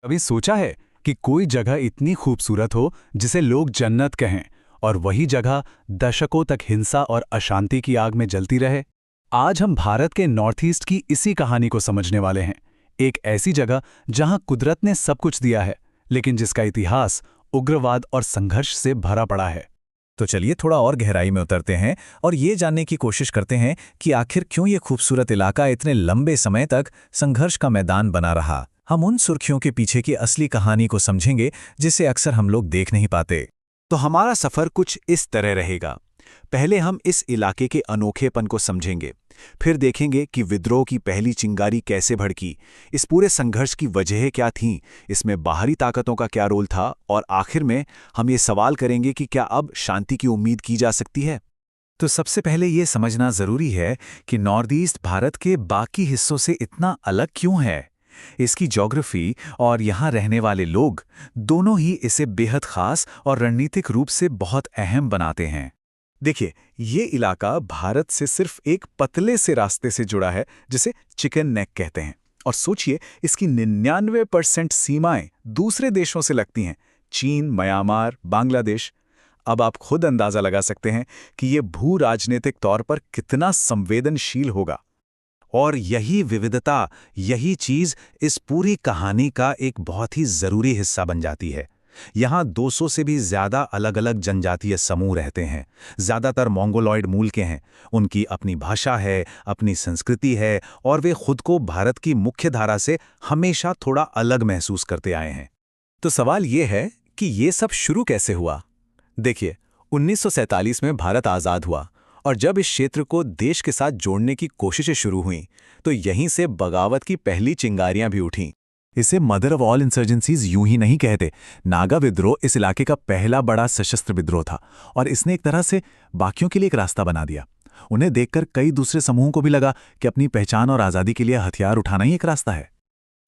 कभी सोचा है कि कोई जगह इतनी खूबसूरत हो जिसे लोग जन्नत कहें और वही जगह दशकों तक हिंसा और अशांति की आग में जलती रहे। आज हम भारत के नॉर्थ ईस्ट की इसी कहानी को समझने वाले हैं। एक ऐसी जगह जहां कुदरत ने सब कुछ दिया है, लेकिन जिसका इतिहास उग्रवाद और संघर्ष से भरा पड़ा है। तो चलिए थोड़ा और गहराई में उतरते हैं और ये जानने की कोशिश करते हैं कि आखिर क्यों ये खूबसूरत इलाका इतने लंबे समय तक संघर्ष का मैदान बना रहा। हम उन सुर्खियों के पीछे की असली कहानी को समझेंगे जिसे अक्सर हम लोग देख नहीं पाते। तो हमारा सफर कुछ इस तरह रहेगा। पहले हम इस इलाके के अनोखेपन को समझेंगे, फिर देखेंगे कि विद्रोह की पहली चिंगारी कैसे भड़की, इस पूरे संघर्ष की वजहें क्या थीं, इसमें बाहरी ताकतों का क्या रोल था, और आखिर में हम ये सवाल करेंगे कि क्या अब शांति की उम्मीद की जा सकती है। तो सबसे पहले ये समझना जरूरी है कि नॉर्थ ईस्ट भारत के बाकी हिस्सों से इतना अलग क्यों है। इसकी ज्योग्राफी और यहाँ रहने वाले लोग दोनों ही इसे बेहद खास और रणनीतिक रूप से बहुत अहम बनाते हैं। देखिए, ये इलाका भारत से सिर्फ एक पतले से रास्ते से जुड़ा है जिसे चिकन नेक कहते हैं। और सोचिए, इसकी 99% सीमाएं दूसरे देशों से लगती हैं, चीन, म्यांमार, बांग्लादेश। अब आप खुद अंदाजा लगा सकते हैं कि ये भू राजनीतिक तौर पर कितना संवेदनशील होगा। और यही विविधता, यही चीज इस पूरी कहानी का एक बहुत ही जरूरी हिस्सा बन जाती है। यहाँ 200 से भी ज्यादा अलग-अलग जनजातीय समूह रहते हैं। ज्यादातर मंगोलॉयड मूल के हैं। उनकी अपनी भाषा है, अपनी संस्कृति है, और वे खुद को भारत की मुख्य धारा से हमेशा थोड़ा अलग महसूस करते आए हैं। तो सवाल ये है कि ये सब शुरू कैसे हुआ। देखिए, 1947 में भारत आज़ाद हुआ, और जब इस क्षेत्र को देश के साथ जोड़ने की कोशिशें शुरू हुईं, तो यहीं से बगावत की पहली चिंगारियां भी उठीं। इसे मदर ऑफ ऑल इंसर्जेंसीज यूं ही नहीं कहते। नागा विद्रोह इस इलाके का पहला बड़ा सशस्त्र विद्रोह था, और इसने एक तरह से बाकियों के लिए एक रास्ता बना दिया। उन्हें देखकर कई दूसरे समूहों को भी लगा कि अपनी पहचान और आज़ादी के लिए हथियार उठाना ही एक रास्ता है।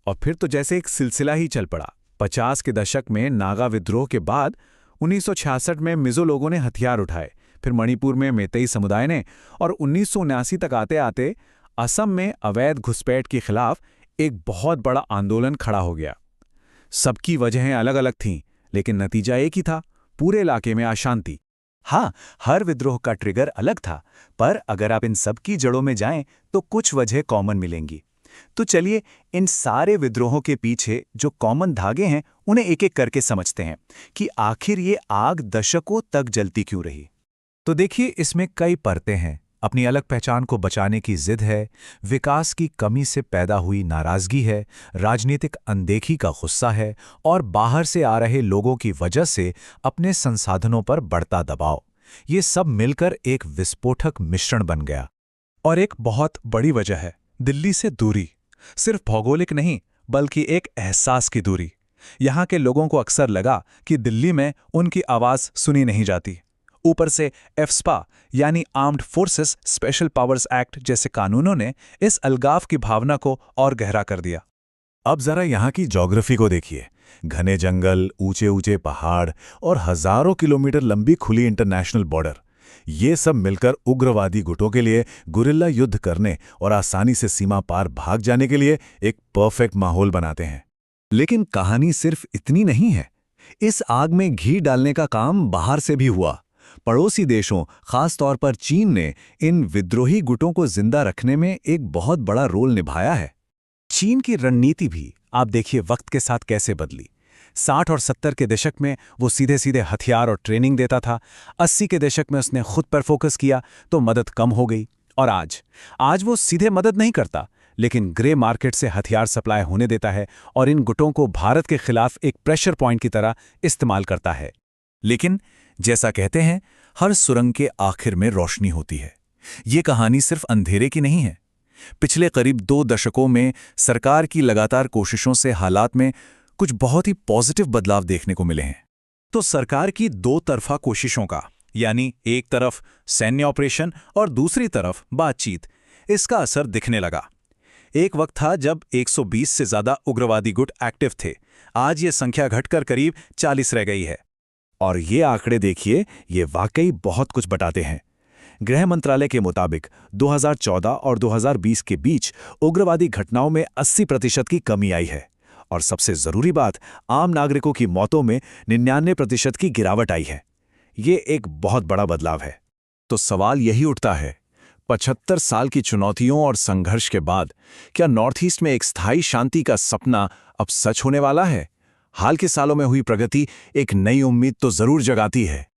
और फिर तो जैसे एक सिलसिला ही चल पड़ा। 50 के दशक में नागा विद्रोह के बाद 1966 में मिजो लोगों ने हथियार उठाए, फिर मणिपुर में मेतई समुदाय ने, और 1979 तक आते आते असम में अवैध घुसपैठ के खिलाफ एक बहुत बड़ा आंदोलन खड़ा हो गया। सबकी वजहें अलग अलग थीं, लेकिन नतीजा एक ही था, पूरे इलाके में अशांति। हाँ, हर विद्रोह का ट्रिगर अलग था, पर अगर आप इन सब की जड़ों में जाएं तो कुछ वजह कॉमन मिलेंगी। तो चलिए इन सारे विद्रोहों के पीछे जो कॉमन धागे हैं उन्हें एक एक करके समझते हैं कि आखिर ये आग दशकों तक जलती क्यों रही। तो देखिए, इसमें कई परतें हैं। अपनी अलग पहचान को बचाने की जिद है, विकास की कमी से पैदा हुई नाराजगी है, राजनीतिक अनदेखी का गुस्सा है, और बाहर से आ रहे लोगों की वजह से अपने संसाधनों पर बढ़ता दबाव। ये सब मिलकर एक विस्फोटक मिश्रण बन गया। और एक बहुत बड़ी वजह है दिल्ली से दूरी। सिर्फ भौगोलिक नहीं, बल्कि एक एहसास की दूरी। यहाँ के लोगों को अक्सर लगा कि दिल्ली में उनकी आवाज़ सुनी नहीं जाती। ऊपर से एफस्पा यानी armed forces special powers act जैसे कानूनों ने इस अलगाव की भावना को और गहरा कर दिया। अब जरा यहाँ की ज्योग्राफी को देखिए। घने जंगल, ऊंचे ऊंचे पहाड़ और हजारों किलोमीटर लंबी खुली इंटरनेशनल बॉर्डर, ये सब मिलकर उग्रवादी गुटों के लिए गुरिल्ला युद्ध करने और आसानी से सीमा पार भाग जाने के लिए एक परफेक्ट माहौल बनाते हैं। लेकिन कहानी सिर्फ इतनी नहीं है। इस आग में घी डालने का काम बाहर से भी हुआ। पड़ोसी देशों, खास तौर पर चीन ने इन विद्रोही गुटों को जिंदा रखने में एक बहुत बड़ा रोल निभाया है। चीन की रणनीति भी आप देखिए वक्त के साथ कैसे बदली। 60 और 70 के दशक में वो सीधे सीधे हथियार और ट्रेनिंग देता था। 80 के दशक में उसने खुद पर फोकस किया तो मदद कम हो गई। और आज वो सीधे मदद नहीं करता, लेकिन ग्रे मार्केट से हथियार सप्लाई होने देता है और इन गुटों को भारत के खिलाफ एक प्रेशर पॉइंट की तरह इस्तेमाल करता है। लेकिन जैसा कहते हैं, हर सुरंग के आखिर में रोशनी होती है। ये कहानी सिर्फ अंधेरे की नहीं है। पिछले करीब 2 दशकों में सरकार की लगातार कोशिशों से हालात में कुछ बहुत ही पॉजिटिव बदलाव देखने को मिले हैं। तो सरकार की 2 तरफा कोशिशों का, यानी एक तरफ सैन्य ऑपरेशन और दूसरी तरफ बातचीत, इसका असर दिखने लगा। एक वक्त था जब 120 से ज्यादा उग्रवादी गुट एक्टिव थे। आज ये संख्या घटकर करीब 40 रह गई है। और ये आंकड़े देखिए, ये वाकई बहुत कुछ बताते हैं। गृह मंत्रालय के मुताबिक 2014 और 2020 के बीच उग्रवादी घटनाओं में 80% की कमी आई है, और सबसे जरूरी बात, आम नागरिकों की मौतों में 99% की गिरावट आई है। ये एक बहुत बड़ा बदलाव है। तो सवाल यही उठता है, 75 साल की चुनौतियों और संघर्ष के बाद क्या नॉर्थ ईस्ट में एक स्थायी शांति का सपना अब सच होने वाला है? हाल के सालों में हुई प्रगति एक नई उम्मीद तो जरूर जगाती है।